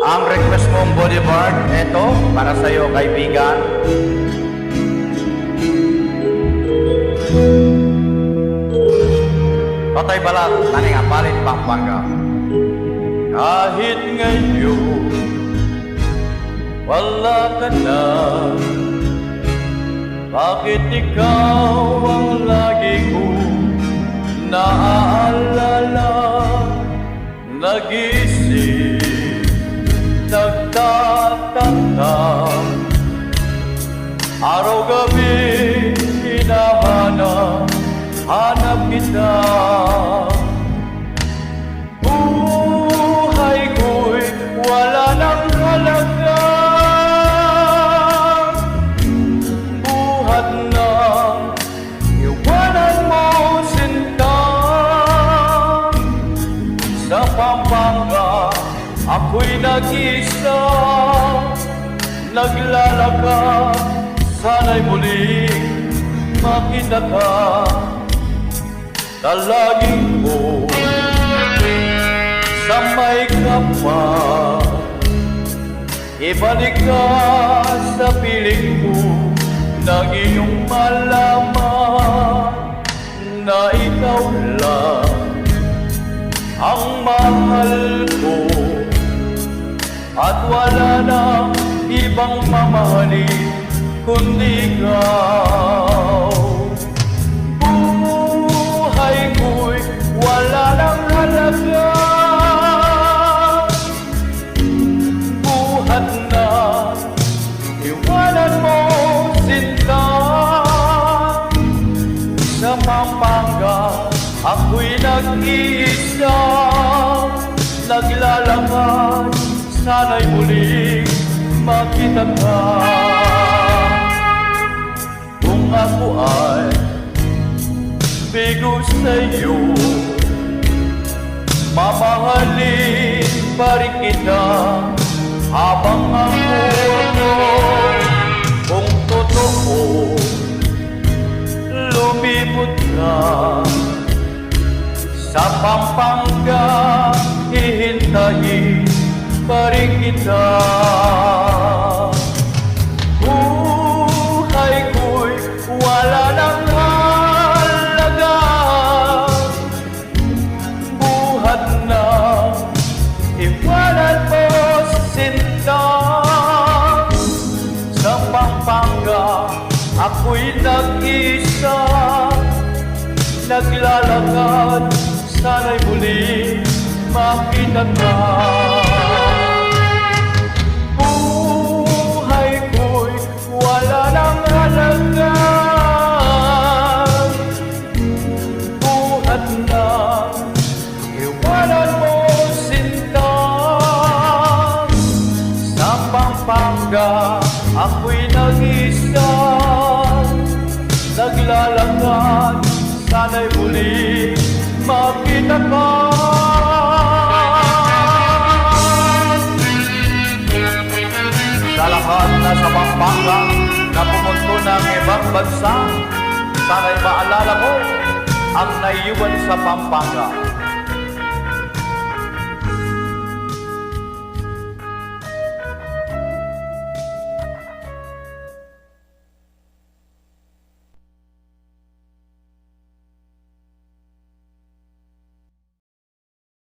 Ang request mong bodyguard, eto, para sa'yo, kaibigan. Totoy Balat, Taning Apalit, Pampanga. Kahit ngayon, wala ka na, bakit ikaw ang lagi ko naaalala? Nag-iisip, nagtatanda, araw-gabi hinahanap, hanap kita. Buhay ko'y wala nang halaga, buhat na iwanan mo sinta. Sa Pampanga ako'y nag-isa, naglalakad, sana'y muling makita ka. Dalangin ko sa may kapal, ibalik ka sa piling ko, nang iyong malaman na ikaw lang ang mahal ko, at wala nang ibang mamahalin kundi ikaw. Buhay ko'y wala nang halaga, buhat na iwanan mo sinta. Sa Pampanga ako'y nag-iisa, naglalakad, sana'y muling makita ka. Kung ako ay bigo sa'yo, mamahalin pa rin kita habang ako. Kung totoo, lumipot ka sa Pampanga, hihintayin pa rin kita. Buhay ko'y wala nang halaga, buhat na iwanan mo sinta. Sa Pampanga ako'y nag-isa, naglalakad, sana'y muling makita ka. Buhay ko'y wala nang halaga, buhat na iwanan mo sinta. Sa Pampanga ako'y nag-isa, naglalakad, sana'y muling makita ka. Sa lahat na sa Pampanga na pumunto ng ibang bansa, sana'y maalala mo ang naiwan sa Pampanga.